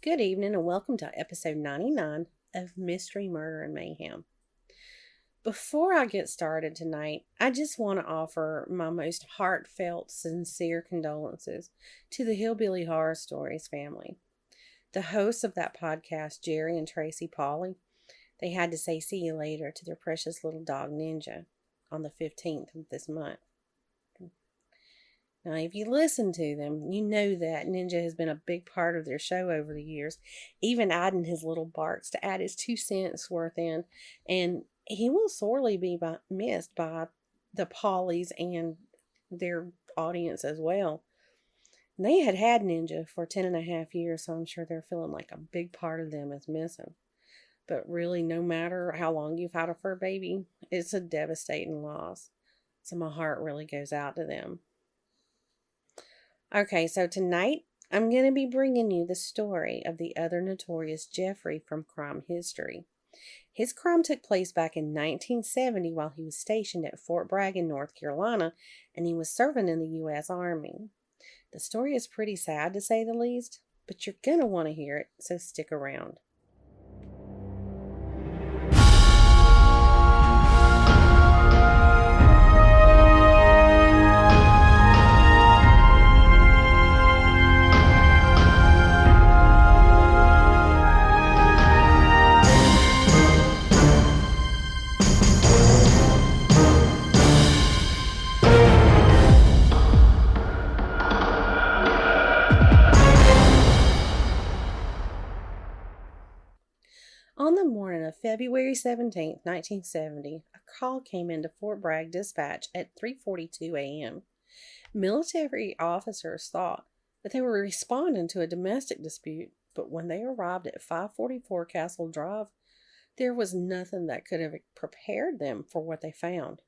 Good evening and welcome to episode 99 of Mystery, Murder, and Mayhem. Before I get started tonight, I just want to offer my most heartfelt, sincere condolences to the Hillbilly Horror Stories family. The hosts of that podcast, Jerry and Tracy Pauley, they had to say see you later to their precious little dog Ninja on the 15th of this month. Now, if you listen to them, you know that Ninja has been a big part of their show over the years, even adding his little barks to add his 2 cents worth in. And he will sorely be missed by the Pollies and their audience as well. And they had Ninja for 10.5 years, so I'm sure they're feeling like a big part of them is missing. But really, no matter how long you've had a fur baby, it's a devastating loss. So my heart really goes out to them. Okay, so tonight I'm going to be bringing you the story of the other notorious Jeffrey from crime history. His crime took place back in 1970 while he was stationed at Fort Bragg in North Carolina, and he was serving in the U.S. Army. The story is pretty sad to say the least, but you're going to want to hear it, so stick around. On the morning of February 17, 1970, a call came into Fort Bragg dispatch at 3:42 a.m. Military officers thought that they were responding to a domestic dispute, but when they arrived at 544 Castle Drive, there was nothing that could have prepared them for what they found.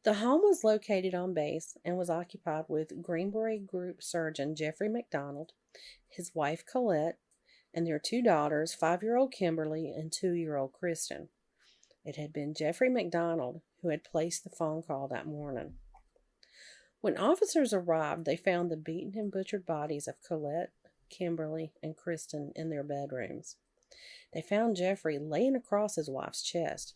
The home was located on base and was occupied with Green Beret Group Surgeon Jeffrey McDonald, his wife Colette, and their 2 daughters, 5-year-old Kimberly and 2-year-old Kristen. It had been Jeffrey McDonald who had placed the phone call that morning. When officers arrived, they found the beaten and butchered bodies of Colette, Kimberly, and Kristen in their bedrooms. They found Jeffrey laying across his wife's chest,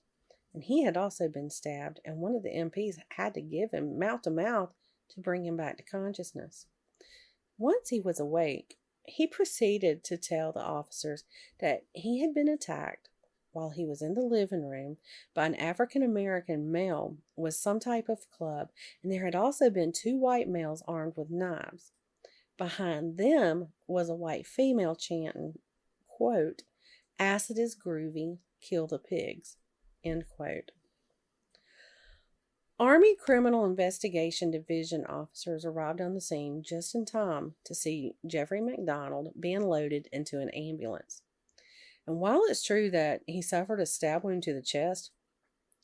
and he had also been stabbed, and one of the MPs had to give him mouth to mouth to bring him back to consciousness. Once he was awake, he proceeded to tell the officers that he had been attacked while he was in the living room by an African American male with some type of club, and there had also been 2 white males armed with knives. Behind them was a white female chanting, quote, "Acid is groovy, kill the pigs," end quote. Army Criminal Investigation Division officers arrived on the scene just in time to see Jeffrey McDonald being loaded into an ambulance. And while it's true that he suffered a stab wound to the chest,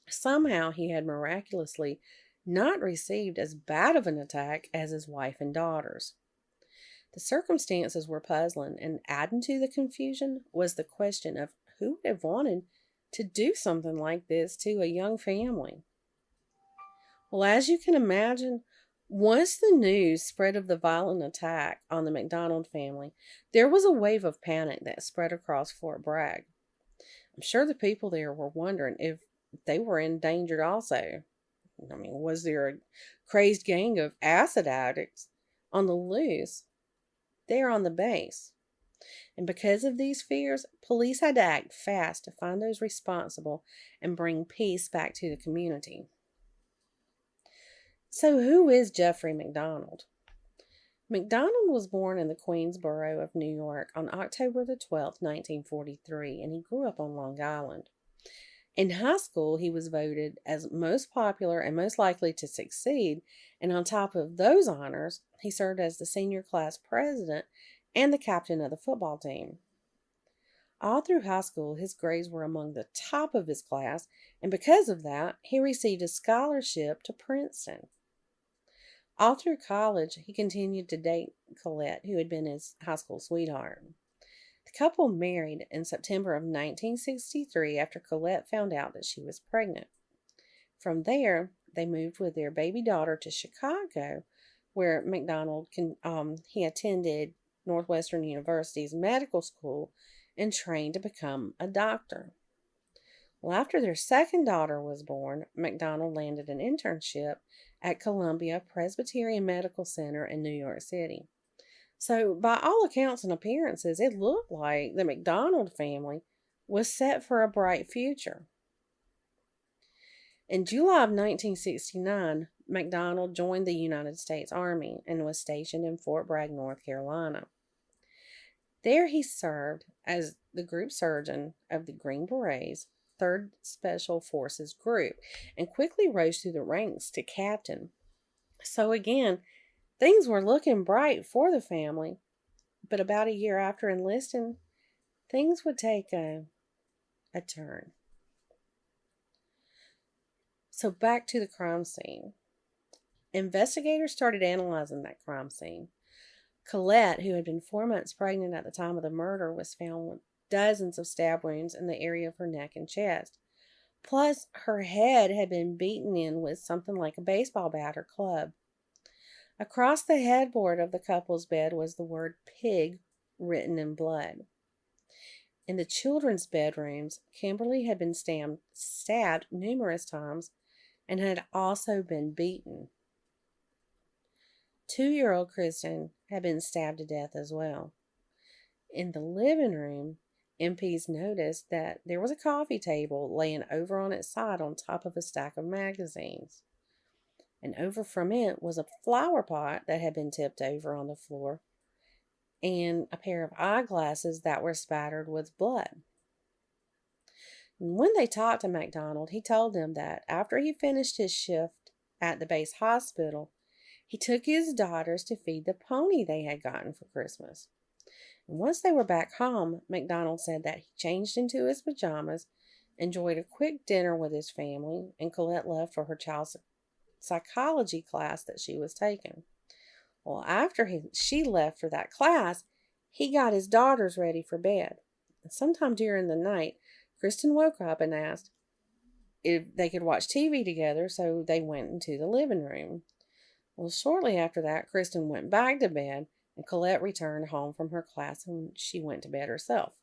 somehow he had miraculously not received as bad of an attack as his wife and daughters. The circumstances were puzzling, and adding to the confusion was the question of who would have wanted to do something like this to a young family. Well, as you can imagine, once the news spread of the violent attack on the McDonald family, there was a wave of panic that spread across Fort Bragg. I'm sure the people there were wondering if they were endangered also. I mean, was there a crazed gang of acid addicts on the loose there on the base? And because of these fears, police had to act fast to find those responsible and bring peace back to the community. So, who is Jeffrey McDonald? McDonald was born in the Queensboro of New York on October the 12th, 1943, and he grew up on Long Island. In high school, he was voted as most popular and most likely to succeed, and on top of those honors, he served as the senior class president and the captain of the football team. All through high school, his grades were among the top of his class, and because of that, he received a scholarship to Princeton. All through college, he continued to date Colette, who had been his high school sweetheart. The couple married in September of 1963 after Colette found out that she was pregnant. From there, they moved with their baby daughter to Chicago, where he attended Northwestern University's medical school and trained to become a doctor. Well, after their second daughter was born, McDonald landed an internship at Columbia Presbyterian Medical Center in New York City. So, by all accounts and appearances, it looked like the McDonald family was set for a bright future. In July of 1969, McDonald joined the United States Army and was stationed in Fort Bragg, North Carolina. There he served as the group surgeon of the Green Berets, 3rd Special Forces Group, and quickly rose through the ranks to captain. So again, things were looking bright for the family, but about a year after enlisting, things would take a turn. So back to the crime scene. Investigators started analyzing that crime scene. Colette, who had been 4 months pregnant at the time of the murder, was found with dozens of stab wounds in the area of her neck and chest. Plus, her head had been beaten in with something like a baseball bat or club. Across the headboard of the couple's bed was the word pig written in blood. In the children's bedrooms, Kimberly had been stabbed numerous times and had also been beaten. 2-year-old Kristen had been stabbed to death as well. In the living room, MPs noticed that there was a coffee table laying over on its side on top of a stack of magazines. And over from it was a flower pot that had been tipped over on the floor and a pair of eyeglasses that were spattered with blood. And when they talked to McDonald, he told them that after he finished his shift at the base hospital, he took his daughters to feed the pony they had gotten for Christmas. And once they were back home, McDonald said that he changed into his pajamas, enjoyed a quick dinner with his family, and Colette left for her child's psychology class that she was taking. Well, after she left for that class, he got his daughters ready for bed. And sometime during the night, Kristen woke up and asked if they could watch TV together, so they went into the living room. Well, shortly after that, Kristen went back to bed, and Colette returned home from her class and she went to bed herself.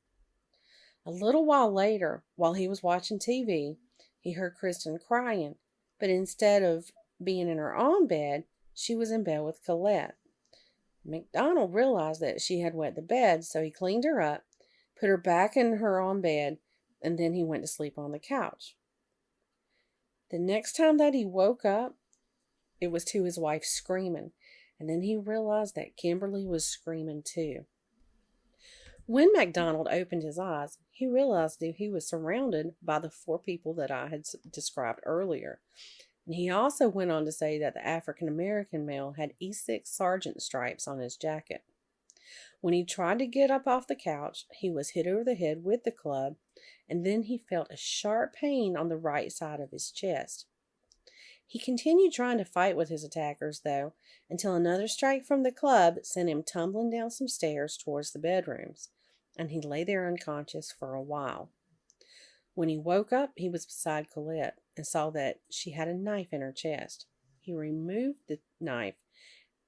A little while later, while he was watching TV, he heard Kristen crying, but instead of being in her own bed, she was in bed with Colette. McDonald realized that she had wet the bed, so he cleaned her up, put her back in her own bed, and then he went to sleep on the couch. The next time that he woke up, it was to his wife screaming, and then he realized that Kimberly was screaming too. When McDonald opened his eyes, he realized that he was surrounded by the 4 people that I had described earlier. And he also went on to say that the African-American male had E6 sergeant stripes on his jacket. When he tried to get up off the couch, he was hit over the head with the club, and then he felt a sharp pain on the right side of his chest. He continued trying to fight with his attackers, though, until another strike from the club sent him tumbling down some stairs towards the bedrooms, and he lay there unconscious for a while. When he woke up, he was beside Colette and saw that she had a knife in her chest. He removed the knife,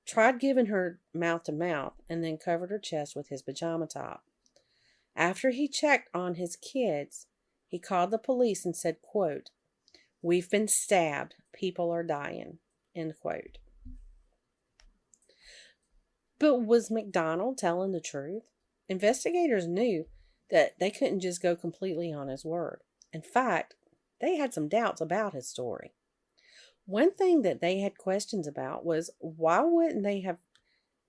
tried giving her mouth to mouth, and then covered her chest with his pajama top. After he checked on his kids, he called the police and said, quote, "We've been stabbed. People are dying," end quote. But was McDonald telling the truth? Investigators knew that they couldn't just go completely on his word. In fact, they had some doubts about his story. One thing that they had questions about was why wouldn't they have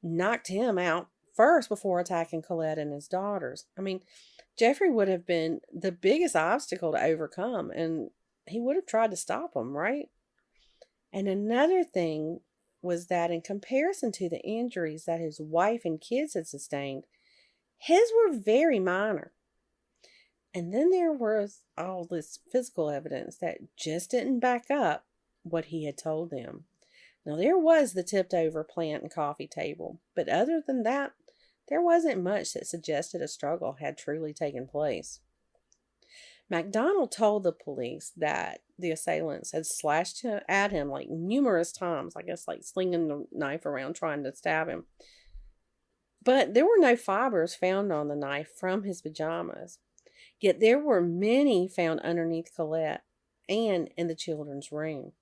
knocked him out first before attacking Colette and his daughters? I mean, Jeffrey would have been the biggest obstacle to overcome, and he would have tried to stop him, right? And another thing was that in comparison to the injuries that his wife and kids had sustained, his were very minor. And then there was all this physical evidence that just didn't back up what he had told them. Now, there was the tipped over plant and coffee table, but other than that, there wasn't much that suggested a struggle had truly taken place. McDonald told the police that the assailants had slashed at him like numerous times, I guess like slinging the knife around trying to stab him. But there were no fibers found on the knife from his pajamas. Yet there were many found underneath Colette and in the children's room.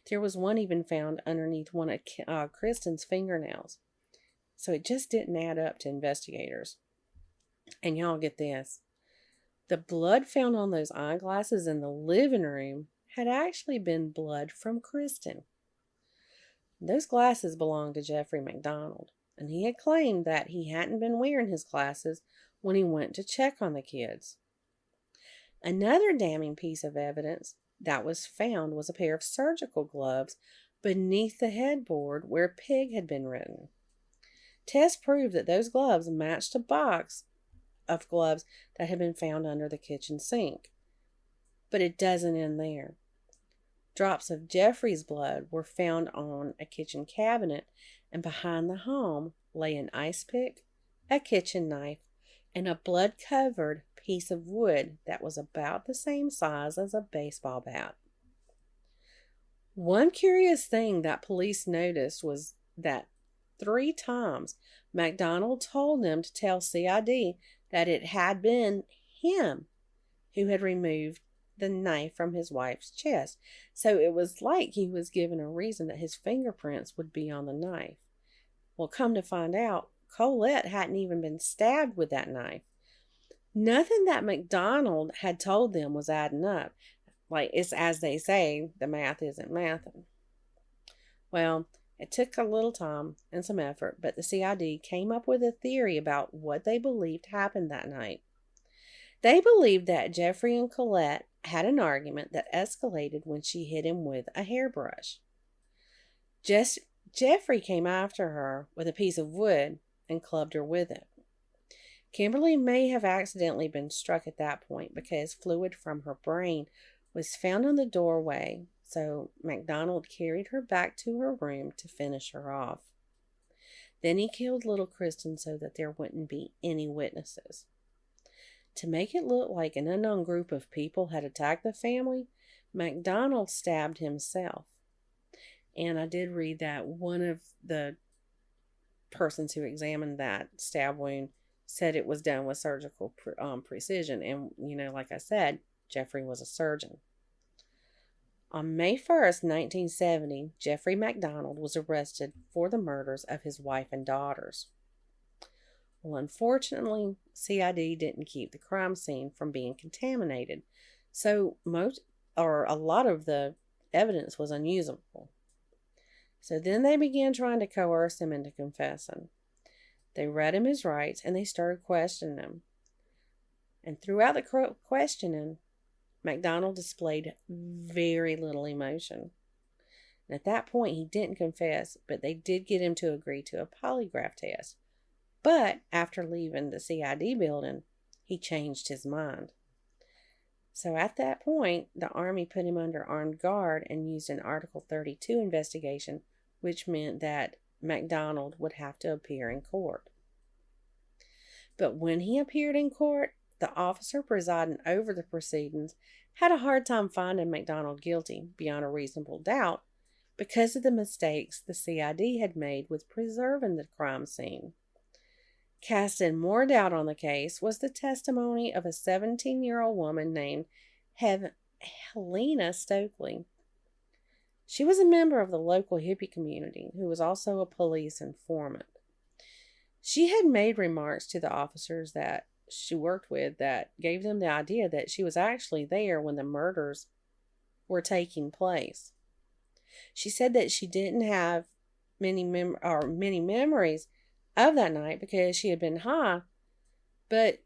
There was one even found underneath one of Kristen's fingernails. So it just didn't add up to investigators. And y'all get this. The blood found on those eyeglasses in the living room had actually been blood from Kristen. Those glasses belonged to Jeffrey McDonald, and he had claimed that he hadn't been wearing his glasses when he went to check on the kids. Another damning piece of evidence that was found was a pair of surgical gloves beneath the headboard where pig had been written. Tests proved that those gloves matched a box of gloves that had been found under the kitchen sink. But it doesn't end there. Drops of Jeffrey's blood were found on a kitchen cabinet, and behind the home lay an ice pick, a kitchen knife, and a blood-covered piece of wood that was about the same size as a baseball bat. One curious thing that police noticed was that 3 times MacDonald told them to tell CID that it had been him who had removed the knife from his wife's chest. So it was like he was given a reason that his fingerprints would be on the knife. Well, come to find out, Colette hadn't even been stabbed with that knife. Nothing that MacDonald had told them was adding up. Like, it's as they say, the math isn't mathing. Well, it took a little time and some effort, but the CID came up with a theory about what they believed happened that night. They believed that Jeffrey and Colette had an argument that escalated when she hit him with a hairbrush. Jeffrey came after her with a piece of wood and clubbed her with it. Kimberly may have accidentally been struck at that point because fluid from her brain was found in the doorway, so MacDonald carried her back to her room to finish her off. Then he killed little Kristen so that there wouldn't be any witnesses. To make it look like an unknown group of people had attacked the family, MacDonald stabbed himself. And I did read that one of the persons who examined that stab wound said it was done with surgical precision. And, like I said, Jeffrey was a surgeon. On May 1st, 1970, Jeffrey MacDonald was arrested for the murders of his wife and daughters. Well, unfortunately, CID didn't keep the crime scene from being contaminated, so a lot of the evidence was unusable. So then they began trying to coerce him into confessing. They read him his rights and they started questioning him. And throughout the questioning, MacDonald displayed very little emotion. And at that point, he didn't confess, but they did get him to agree to a polygraph test. But after leaving the CID building, he changed his mind. So at that point, the Army put him under armed guard and used an Article 32 investigation, which meant that MacDonald would have to appear in court. But when he appeared in court, the officer presiding over the proceedings had a hard time finding MacDonald guilty beyond a reasonable doubt because of the mistakes the CID had made with preserving the crime scene. Casting more doubt on the case was the testimony of a 17-year-old woman named Helena Stokely. She was a member of the local hippie community who was also a police informant. She had made remarks to the officers that she worked with that gave them the idea that she was actually there when the murders were taking place. She said that she didn't have many memories of that night because she had been high, but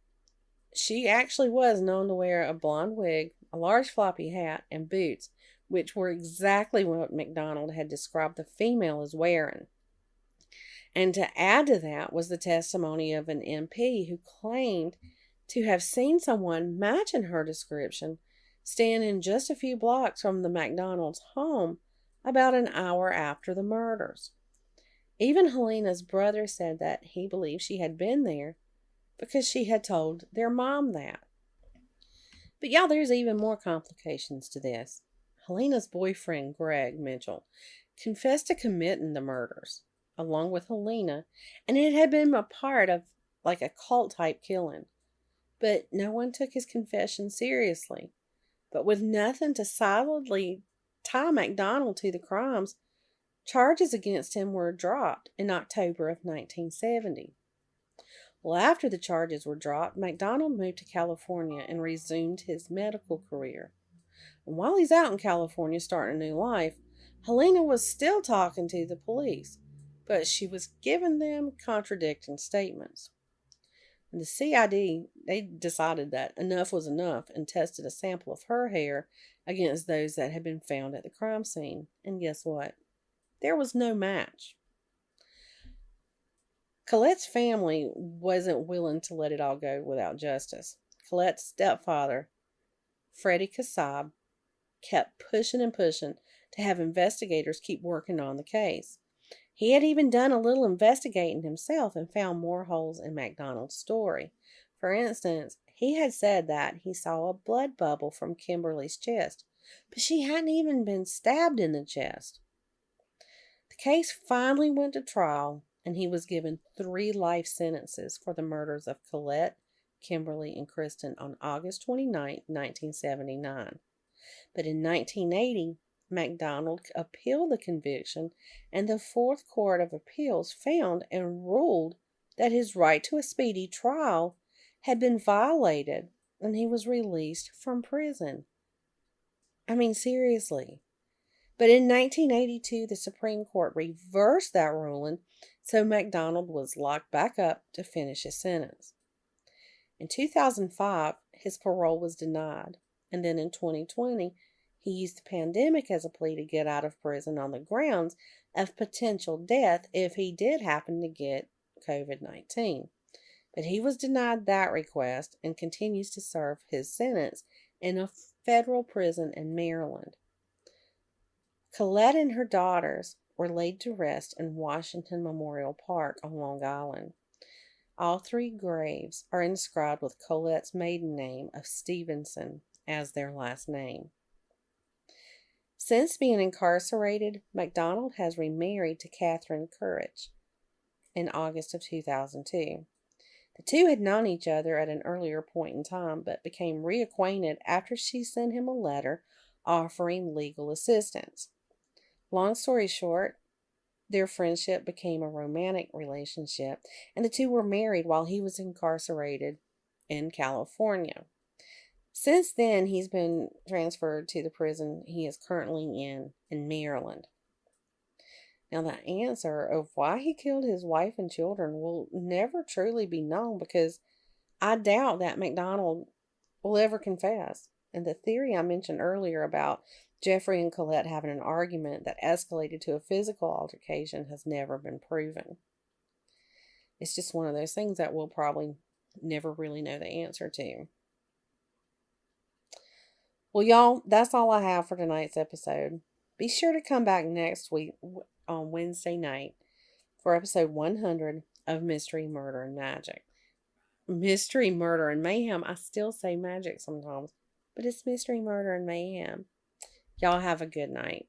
she actually was known to wear a blonde wig, a large floppy hat, and boots, which were exactly what MacDonald had described the female as wearing. And to add to that was the testimony of an MP who claimed to have seen someone matching her description standing just a few blocks from the MacDonald's home about an hour after the murders. Even Helena's brother said that he believed she had been there because she had told their mom that. But y'all, there's even more complications to this. Helena's boyfriend, Greg Mitchell, confessed to committing the murders. along with Helena, and it had been a part of like a cult type killing. But no one took his confession seriously. But with nothing to solidly tie MacDonald to the crimes, charges against him were dropped in October of 1970. Well, after the charges were dropped, MacDonald moved to California and resumed his medical career. And while he's out in California starting a new life, Helena was still talking to the police, but she was giving them contradicting statements. And the CID, they decided that enough was enough and tested a sample of her hair against those that had been found at the crime scene. And guess what? There was no match. Colette's family wasn't willing to let it all go without justice. Colette's stepfather, Freddie Kassab, kept pushing and pushing to have investigators keep working on the case. He had even done a little investigating himself and found more holes in MacDonald's story. For instance, he had said that he saw a blood bubble from Kimberly's chest, but she hadn't even been stabbed in the chest. The case finally went to trial, and he was given 3 life sentences for the murders of Colette, Kimberly, and Kristen on August 29, 1979. But in 1980, MacDonald appealed the conviction, and the Fourth Court of Appeals found and ruled that his right to a speedy trial had been violated, and he was released from prison. I mean, seriously. But in 1982, the Supreme Court reversed that ruling, so MacDonald was locked back up to finish his sentence. In 2005, his parole was denied, and then in 2020, he used the pandemic as a plea to get out of prison on the grounds of potential death if he did happen to get COVID-19. But he was denied that request and continues to serve his sentence in a federal prison in Maryland. Colette and her daughters were laid to rest in Washington Memorial Park on Long Island. All 3 graves are inscribed with Colette's maiden name of Stevenson as their last name. Since being incarcerated, MacDonald has remarried to Catherine Courage in August of 2002. The two had known each other at an earlier point in time, but became reacquainted after she sent him a letter offering legal assistance. Long story short, their friendship became a romantic relationship, and the two were married while he was incarcerated in California. Since then, he's been transferred to the prison he is currently in Maryland. Now, the answer of why he killed his wife and children will never truly be known, because I doubt that MacDonald will ever confess. And the theory I mentioned earlier about Jeffrey and Colette having an argument that escalated to a physical altercation has never been proven. It's just one of those things that we'll probably never really know the answer to. Well, y'all, that's all I have for tonight's episode. Be sure to come back next week on Wednesday night for episode 100 of Mystery, Murder, and Magic. Mystery, Murder, and Mayhem. I still say magic sometimes, but it's Mystery, Murder, and Mayhem. Y'all have a good night.